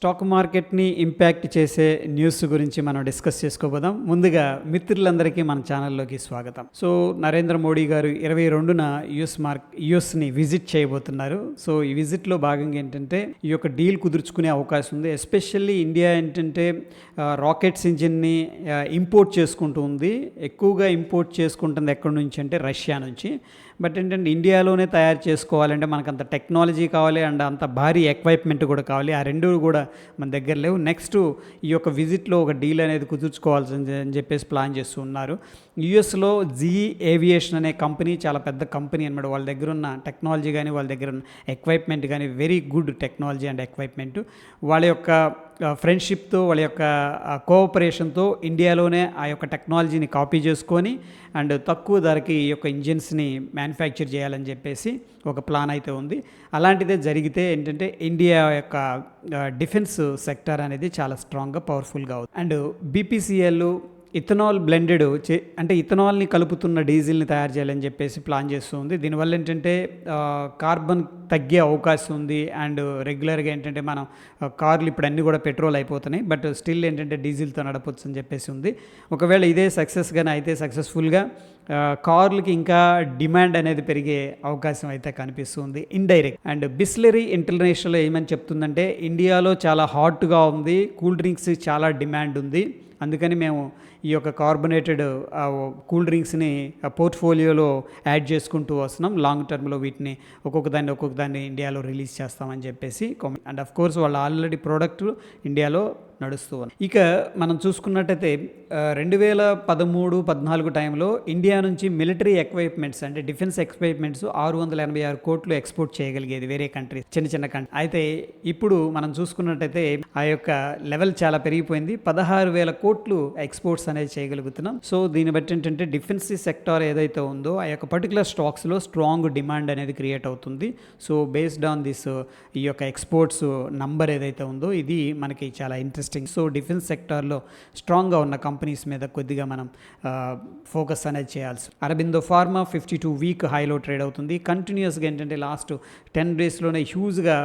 Stock మార్కెట్ని impact చేసే news గురించి మనం డిస్కస్ చేసుకోబోదాం. ముందుగా మిత్రులందరికీ మన ఛానల్లోకి స్వాగతం. సో నరేంద్ర మోడీ గారు 22న యుఎస్ని విజిట్ చేయబోతున్నారు. సో ఈ విజిట్లో భాగంగా ఏంటంటే ఈ యొక్క డీల్ కుదుర్చుకునే అవకాశం ఉంది. ఎస్పెషల్లీ ఇండియా ఏంటంటే రాకెట్స్ ఇంజిన్ని ఇంపోర్ట్ చేసుకుంటూ ఉంది. ఎక్కువగా ఇంపోర్ట్ చేసుకుంటుంది ఎక్కడి నుంచి అంటే రష్యా నుంచి. బట్ ఏంటంటే ఇండియాలోనే తయారు చేసుకోవాలంటే మనకు అంత టెక్నాలజీ కావాలి అండ్ అంత భారీ ఎక్విప్మెంట్ కూడా కావాలి. ఆ రెండు కూడా మన దగ్గర లేవు. నెక్స్ట్ ఈ యొక్క విజిట్లో ఒక డీల్ అనేది కుదుర్చుకోవాల్సింది అని చెప్పేసి ప్లాన్ చేస్తూ ఉన్నారు. యుఎస్లో ఏవియేషన్ అనే కంపెనీ చాలా పెద్ద కంపెనీ అనమాట. వాళ్ళ దగ్గర ఉన్న టెక్నాలజీ కానీ వాళ్ళ దగ్గర ఉన్న ఎక్విప్మెంట్ కానీ very good technology and equipment. వాళ్ళ యొక్క ఫ్రెండ్షిప్తో వాళ్ళ యొక్క కోఆపరేషన్తో ఇండియాలోనే ఆ యొక్క టెక్నాలజీని కాపీ చేసుకొని అండ్ తక్కువ ధరకి ఈ యొక్క ఇంజిన్స్ని మ్యానుఫ్యాక్చర్ చేయాలని చెప్పేసి ఒక ప్లాన్ అయితే ఉంది. అలాంటిదే జరిగితే ఏంటంటే ఇండియా యొక్క డిఫెన్స్ సెక్టర్ అనేది చాలా స్ట్రాంగ్గా పవర్ఫుల్గా అవుతుంది. అండ్ బీపీసీఎల్ ఇథనాల్ బ్లెండెడ్ అంటే ఇథనాల్ని కలుపుతున్న డీజిల్ని తయారు చేయాలని చెప్పేసి ప్లాన్ చేస్తుంది. దీనివల్ల ఏంటంటే కార్బన్ తగ్గే అవకాశం ఉంది. అండ్ రెగ్యులర్గా ఏంటంటే మనం కార్లు ఇప్పుడు అన్నీ కూడా పెట్రోల్ అయిపోతున్నాయి, బట్ స్టిల్ ఏంటంటే డీజిల్తో నడపొచ్చు అని చెప్పేసి ఉంది. ఒకవేళ ఇదే సక్సెస్గానే అయితే సక్సెస్ఫుల్గా కార్లకి ఇంకా డిమాండ్ అనేది పెరిగే అవకాశం అయితే కనిపిస్తుంది ఇండైరెక్ట్. అండ్ బిస్లరీ ఇంటర్నేషనల్ ఏమని చెప్తుందంటే ఇండియాలో చాలా హాట్గా ఉంది, కూల్ డ్రింక్స్ చాలా డిమాండ్ ఉంది, అందుకని మేము ఈ యొక్క కార్బొనేటెడ్ కూల్ డ్రింక్స్ని పోర్ట్ఫోలియోలో యాడ్ చేసుకుంటూ వస్తున్నాం. లాంగ్ టర్మ్లో వీటిని ఒక్కొక్క దాన్ని ఇండియాలో రిలీజ్ చేస్తామని చెప్పేసి అండ్ ఆఫ్ కోర్స్ వాళ్ళు ఆల్రెడీ ప్రోడక్ట్ ఇండియాలో నడుస్తూ ఉంది. ఇక మనం చూసుకున్నట్టయితే 2013-14 టైంలో ఇండియా నుంచి మిలిటరీ ఎక్విప్మెంట్స్ అంటే డిఫెన్స్ ఎక్విప్మెంట్స్ 686 కోట్లు ఎక్స్పోర్ట్ చేయగలిగేది వేరే కంట్రీ, చిన్న కంట్రీ. అయితే ఇప్పుడు మనం చూసుకున్నట్టయితే ఆ యొక్క లెవెల్ చాలా పెరిగిపోయింది. 16,000 కోట్లు ఎక్స్పోర్ట్స్ అనేది చేయగలుగుతున్నాం. సో దీన్ని బట్టి ఏంటంటే డిఫెన్స్ సెక్టార్ ఏదైతే ఉందో ఆ యొక్క పర్టికులర్ స్టాక్స్లో స్ట్రాంగ్ డిమాండ్ అనేది క్రియేట్ అవుతుంది. సో బేస్డ్ ఆన్ దిస్ ఈ యొక్క ఎక్స్పోర్ట్స్ నంబర్ ఏదైతే ఉందో ఇది మనకి చాలా ఇంట్రెస్టింగ్. సో డిఫెన్స్ సెక్టార్లో స్ట్రాంగ్గా ఉన్న కంపెనీస్ మీద కొద్దిగా మనం ఫోకస్ అనేది చేయాల్సి. అరబిందో ఫార్మా 52 వీక్ హైలో ట్రేడ్ అవుతుంది. కంటిన్యూస్గా ఏంటంటే లాస్ట్ 10 డేస్లోనే హ్యూజ్గా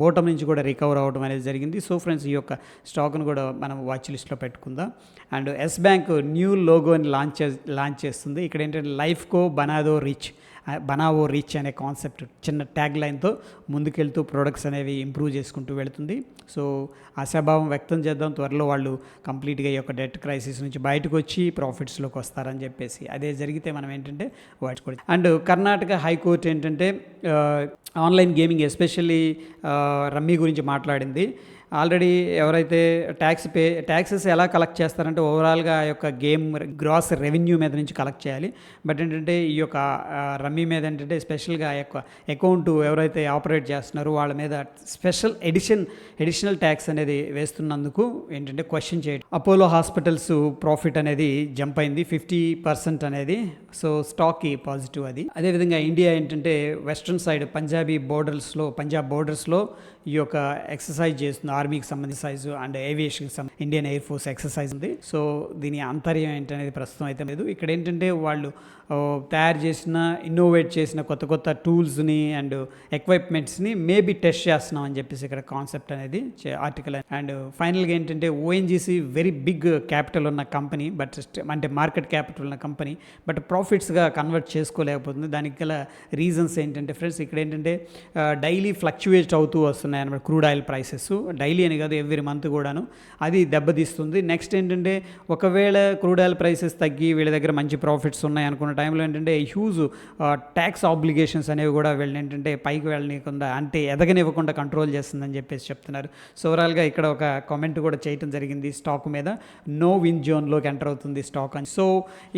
బోటం నుంచి కూడా రికవర్ అవ్వడం అనేది జరిగింది. సో ఫ్రెండ్స్ ఈ యొక్క స్టాక్ను కూడా మనం వాచ్ లిస్ట్లో పెట్టుకుందాం. అండ్ ఎస్ బ్యాంక్ న్యూ లోగోని లాంచ్ చేస్తుంది. ఇక్కడ ఏంటంటే లైఫ్కో బనావో రిచ్ అనే కాన్సెప్ట్ చిన్న ట్యాగ్ లైన్తో ముందుకెళ్తూ ప్రొడక్ట్స్ అనేవి ఇంప్రూవ్ చేసుకుంటూ వెళుతుంది. సో ఆశాభావం వ్యక్తం చేద్దాం, త్వరలో వాళ్ళు కంప్లీట్గా ఈ యొక్క డెట్ క్రైసిస్ నుంచి బయటకు వచ్చి ప్రాఫిట్స్లోకి వస్తారని చెప్పేసి. అదే జరిగితే మనం ఏంటంటే వాడుకోండి. అండ్ కర్ణాటక హైకోర్టు ఏంటంటే ఆన్లైన్ గేమింగ్ ఎస్పెషల్లీ రమ్మీ గురించి మాట్లాడింది. ఆల్రెడీ ఎవరైతే ట్యాక్సెస్ ఎలా కలెక్ట్ చేస్తారంటే ఓవరాల్గా ఆ యొక్క గేమ్ గ్రాస్ రెవెన్యూ మీద నుంచి కలెక్ట్ చేయాలి. బట్ ఏంటంటే ఈ యొక్క రమ్మీ మీద ఏంటంటే స్పెషల్గా ఆ యొక్క అకౌంట్ ఎవరైతే ఆపరేట్ చేస్తున్నారో వాళ్ళ మీద అడిషనల్ ట్యాక్స్ అనేది వేస్తున్నందుకు ఏంటంటే క్వశ్చన్ చేయడం. అపోలో హాస్పిటల్స్ ప్రాఫిట్ అనేది జంప్ అయింది 50% అనేది. సో స్టాక్కి పాజిటివ్ అది. అదేవిధంగా ఇండియా ఏంటంటే వెస్ట్రన్ సైడ్ పంజాబ్ బోర్డర్స్లో ఈ యొక్క ఎక్సర్సైజ్ చేస్తుంది. ఆర్మీకి సంబంధించిన సైజు అండ్ ఏవియేషన్కి సంబంధించి ఇండియన్ ఎయిర్ ఫోర్స్ ఎక్సర్సైజ్ ఉంది. సో దీని అంతర్యం ఏంటనేది ప్రస్తుతం అయితే లేదు. ఇక్కడ ఏంటంటే వాళ్ళు తయారు చేసిన ఇన్నోవేట్ చేసిన కొత్త టూల్స్ని అండ్ ఎక్విప్మెంట్స్ని మేబీ టెస్ట్ చేస్తున్నాం అని చెప్పేసి ఇక్కడ కాన్సెప్ట్ అనేది ఆర్టికల్. అండ్ ఫైనల్గా ఏంటంటే ఓఎన్జీసీ వెరీ బిగ్ క్యాపిటల్ ఉన్న కంపెనీ, బట్ అంటే మార్కెట్ క్యాపిటల్ ఉన్న కంపెనీ, బట్ ప్రాఫిట్స్గా కన్వర్ట్ చేసుకోలేకపోతుంది. దానికి గల రీజన్స్ ఏంటంటే ఫ్రెండ్స్ ఇక్కడ ఏంటంటే డైలీ ఫ్లక్చువేట్ అవుతూ వస్తున్నాయి అన్నమాట క్రూడ్ ఆయిల్ ప్రైసెస్. డైలీ అని కాదు, ఎవ్రీ మంత్ కూడాను అది దెబ్బతీస్తుంది. నెక్స్ట్ ఏంటంటే ఒకవేళ క్రూడ్ ఆయిల్ ప్రైసెస్ తగ్గి వీళ్ళ దగ్గర మంచి ప్రాఫిట్స్ ఉన్నాయి అనుకున్న టైంలో ఏంటంటే హ్యూజ్ ట్యాక్స్ ఆబ్లిగేషన్స్ అనేవి కూడా వీళ్ళని ఏంటంటే పైకి వెళ్ళనీయకుండా అంటే ఎదగనివ్వకుండా కంట్రోల్ చేస్తుందని చెప్పేసి చెప్తున్నారు. సో ఓవరాల్గా ఇక్కడ ఒక కామెంట్ కూడా చేయడం జరిగింది స్టాక్ మీద, నో విన్ జోన్లోకి ఎంటర్ అవుతుంది స్టాక్ అని. సో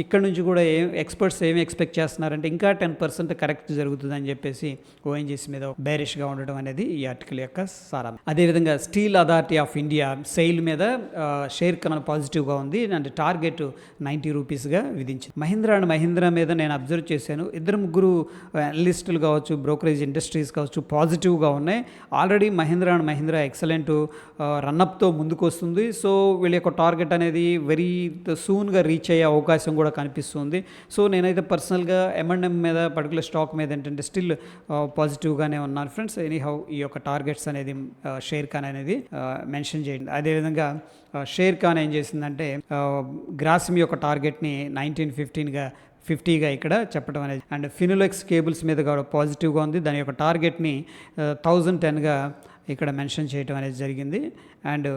ఇక్కడ నుంచి కూడా ఎక్స్పర్ట్స్ ఏమి ఎక్స్పెక్ట్ చేస్తున్నారంటే ఇంకా 10% కరెక్ట్ జరుగుతుందని చెప్పేసి ఓఎన్జీసీ మీద బేరిష్గా ఉండడం అనేది ఈ ఆర్టికల్ యొక్క సారం. అదేవిధంగా steel authority of India SAIL మీద షేర్ కన్నా పాజిటివ్గా ఉంది అండ్ టార్గెట్ 90 రూపీస్గా విధించింది. మహీంద్రా మీద నేను అబ్జర్వ్ చేశాను, 2-3 అనలిస్టులు కావచ్చు, బ్రోకరేజ్ ఇండస్ట్రీస్ కావచ్చు పాజిటివ్గా ఉన్నాయి. ఆల్రెడీ మహీంద్రా ఎక్సలెంట్ రన్అప్తో ముందుకు వస్తుంది. సో వీళ్ళ యొక్క టార్గెట్ అనేది వెరీ సూన్గా రీచ్ అయ్యే అవకాశం కూడా కనిపిస్తుంది. సో నేనైతే పర్సనల్గా M&M మీద పర్టికులర్ స్టాక్ మీద ఏంటంటే స్టిల్ పాజిటివ్ పాజిటివ్గానే ఉన్నారు ఫ్రెండ్స్. ఎనీహౌ ఈ యొక్క టార్గెట్స్ అనేది షేర్ ఖాన్ అనేది మెన్షన్ చేయండి. అదేవిధంగా షేర్ ఖాన్ ఏం చేసిందంటే గ్రాసిమ్ యొక్క టార్గెట్ని 1950గా ఇక్కడ చెప్పడం అనేది, అండ్ ఫినోలెక్స్ కేబుల్స్ మీద కూడా పాజిటివ్గా ఉంది. దాని యొక్క టార్గెట్ని 1010గా ఇక్కడ మెన్షన్ చేయడం అనేది జరిగింది. అండ్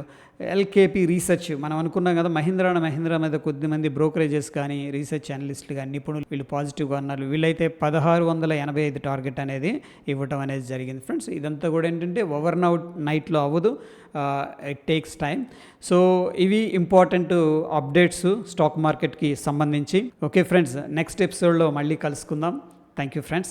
ఎల్కేపీ రీసెర్చ్ మనం అనుకున్నాం కదా, మహీంద్రా మీద కొద్దిమంది బ్రోకరేజెస్ కానీ రీసెర్చ్ అనలిస్టులు కానీ నిపుణులు వీళ్ళు పాజిటివ్గా ఉన్నారు. వీళ్ళైతే 1685 టార్గెట్ అనేది ఇవ్వటం అనేది జరిగింది ఫ్రెండ్స్. ఇదంతా కూడా ఏంటంటే ఓవర్ నైట్లో అవ్వదు, ఇట్ టేక్స్ టైం. సో ఇవి ఇంపార్టెంట్ అప్డేట్స్ స్టాక్ మార్కెట్కి సంబంధించి. ఓకే ఫ్రెండ్స్, నెక్స్ట్ ఎపిసోడ్లో మళ్ళీ కలుసుకుందాం. Thank you friends.